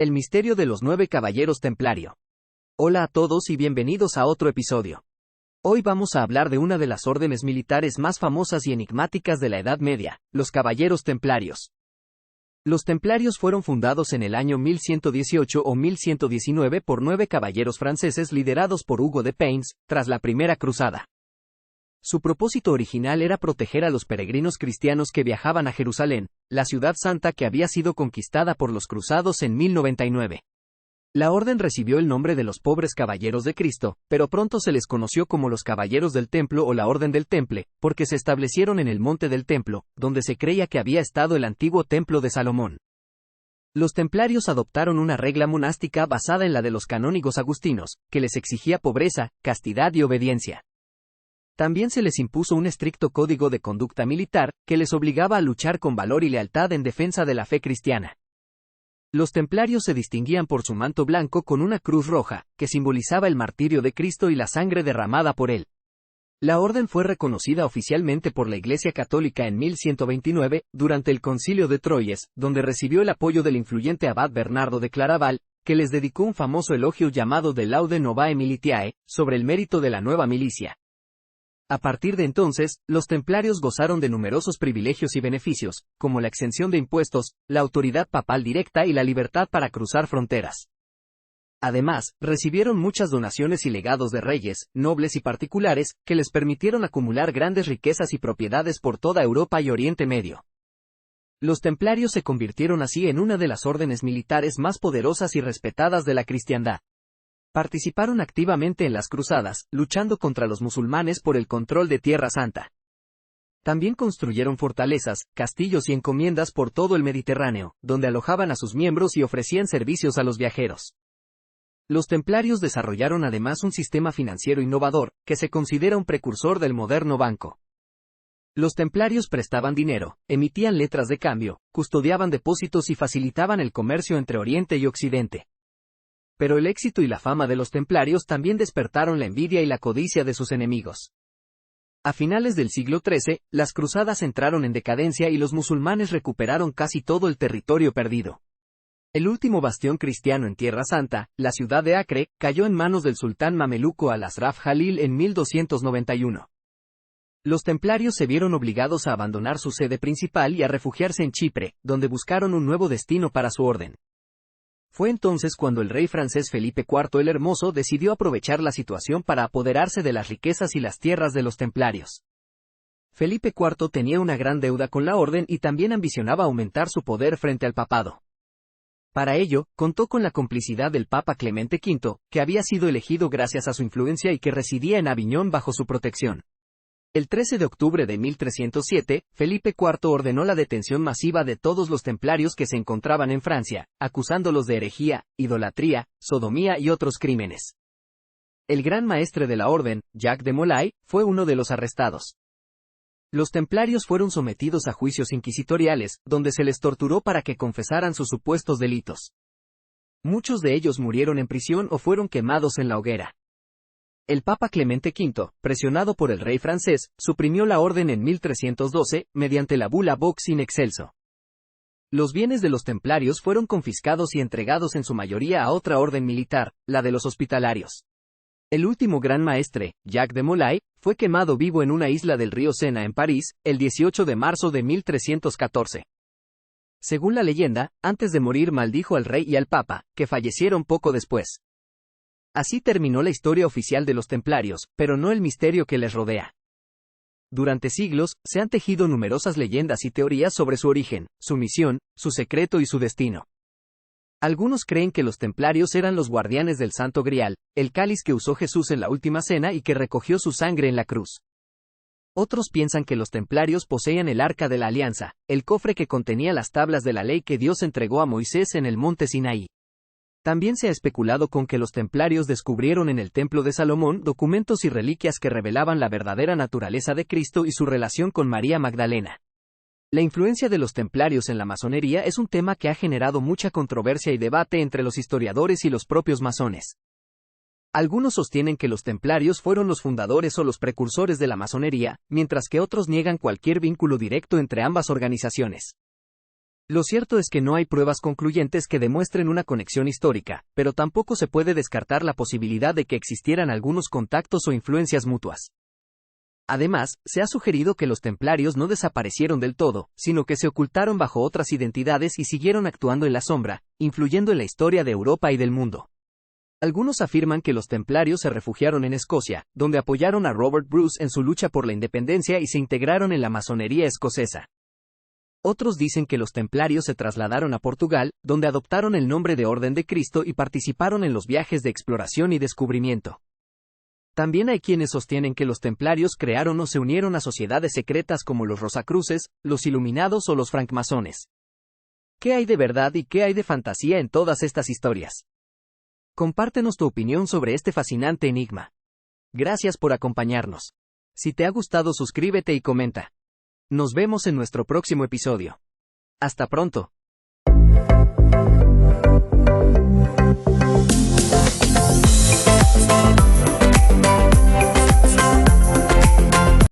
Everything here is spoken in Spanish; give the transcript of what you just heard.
El misterio de los 9 caballeros templario. Hola a todos y bienvenidos a otro episodio. Hoy vamos a hablar de una de las órdenes militares más famosas y enigmáticas de la Edad Media, los caballeros templarios. Los templarios fueron fundados en el año 1118 o 1119 por 9 caballeros franceses liderados por Hugo de Payns, tras la Primera Cruzada. Su propósito original era proteger a los peregrinos cristianos que viajaban a Jerusalén, la ciudad santa que había sido conquistada por los cruzados en 1099. La orden recibió el nombre de los pobres caballeros de Cristo, pero pronto se les conoció como los caballeros del templo o la orden del Temple, porque se establecieron en el monte del templo, donde se creía que había estado el antiguo templo de Salomón. Los templarios adoptaron una regla monástica basada en la de los canónigos agustinos, que les exigía pobreza, castidad y obediencia. También se les impuso un estricto código de conducta militar, que les obligaba a luchar con valor y lealtad en defensa de la fe cristiana. Los templarios se distinguían por su manto blanco con una cruz roja, que simbolizaba el martirio de Cristo y la sangre derramada por él. La orden fue reconocida oficialmente por la Iglesia Católica en 1129, durante el Concilio de Troyes, donde recibió el apoyo del influyente abad Bernardo de Claraval, que les dedicó un famoso elogio llamado De Laude Novae Militiae, sobre el mérito de la nueva milicia. A partir de entonces, los templarios gozaron de numerosos privilegios y beneficios, como la exención de impuestos, la autoridad papal directa y la libertad para cruzar fronteras. Además, recibieron muchas donaciones y legados de reyes, nobles y particulares, que les permitieron acumular grandes riquezas y propiedades por toda Europa y Oriente Medio. Los templarios se convirtieron así en una de las órdenes militares más poderosas y respetadas de la cristiandad. Participaron activamente en las cruzadas, luchando contra los musulmanes por el control de Tierra Santa. También construyeron fortalezas, castillos y encomiendas por todo el Mediterráneo, donde alojaban a sus miembros y ofrecían servicios a los viajeros. Los templarios desarrollaron además un sistema financiero innovador, que se considera un precursor del moderno banco. Los templarios prestaban dinero, emitían letras de cambio, custodiaban depósitos y facilitaban el comercio entre Oriente y Occidente. Pero el éxito y la fama de los templarios también despertaron la envidia y la codicia de sus enemigos. A finales del siglo XIII, las cruzadas entraron en decadencia y los musulmanes recuperaron casi todo el territorio perdido. El último bastión cristiano en Tierra Santa, la ciudad de Acre, cayó en manos del sultán mameluco Al-Asraf Jalil en 1291. Los templarios se vieron obligados a abandonar su sede principal y a refugiarse en Chipre, donde buscaron un nuevo destino para su orden. Fue entonces cuando el rey francés Felipe IV el Hermoso decidió aprovechar la situación para apoderarse de las riquezas y las tierras de los templarios. Felipe IV tenía una gran deuda con la orden y también ambicionaba aumentar su poder frente al papado. Para ello, contó con la complicidad del Papa Clemente V, que había sido elegido gracias a su influencia y que residía en Aviñón bajo su protección. El 13 de octubre de 1307, Felipe IV ordenó la detención masiva de todos los templarios que se encontraban en Francia, acusándolos de herejía, idolatría, sodomía y otros crímenes. El gran maestre de la orden, Jacques de Molay, fue uno de los arrestados. Los templarios fueron sometidos a juicios inquisitoriales, donde se les torturó para que confesaran sus supuestos delitos. Muchos de ellos murieron en prisión o fueron quemados en la hoguera. El Papa Clemente V, presionado por el rey francés, suprimió la orden en 1312, mediante la bula Vox in excelso. Los bienes de los templarios fueron confiscados y entregados en su mayoría a otra orden militar, la de los hospitalarios. El último gran maestre, Jacques de Molay, fue quemado vivo en una isla del río Sena en París, el 18 de marzo de 1314. Según la leyenda, antes de morir maldijo al rey y al papa, que fallecieron poco después. Así terminó la historia oficial de los templarios, pero no el misterio que les rodea. Durante siglos, se han tejido numerosas leyendas y teorías sobre su origen, su misión, su secreto y su destino. Algunos creen que los templarios eran los guardianes del Santo Grial, el cáliz que usó Jesús en la última cena y que recogió su sangre en la cruz. Otros piensan que los templarios poseían el Arca de la Alianza, el cofre que contenía las tablas de la ley que Dios entregó a Moisés en el monte Sinaí. También se ha especulado con que los templarios descubrieron en el templo de Salomón documentos y reliquias que revelaban la verdadera naturaleza de Cristo y su relación con María Magdalena. La influencia de los templarios en la masonería es un tema que ha generado mucha controversia y debate entre los historiadores y los propios masones. Algunos sostienen que los templarios fueron los fundadores o los precursores de la masonería, mientras que otros niegan cualquier vínculo directo entre ambas organizaciones. Lo cierto es que no hay pruebas concluyentes que demuestren una conexión histórica, pero tampoco se puede descartar la posibilidad de que existieran algunos contactos o influencias mutuas. Además, se ha sugerido que los templarios no desaparecieron del todo, sino que se ocultaron bajo otras identidades y siguieron actuando en la sombra, influyendo en la historia de Europa y del mundo. Algunos afirman que los templarios se refugiaron en Escocia, donde apoyaron a Robert Bruce en su lucha por la independencia y se integraron en la masonería escocesa. Otros dicen que los templarios se trasladaron a Portugal, donde adoptaron el nombre de Orden de Cristo y participaron en los viajes de exploración y descubrimiento. También hay quienes sostienen que los templarios crearon o se unieron a sociedades secretas como los Rosacruces, los Iluminados o los francmasones. ¿Qué hay de verdad y qué hay de fantasía en todas estas historias? Compártenos tu opinión sobre este fascinante enigma. Gracias por acompañarnos. Si te ha gustado, suscríbete y comenta. Nos vemos en nuestro próximo episodio. Hasta pronto.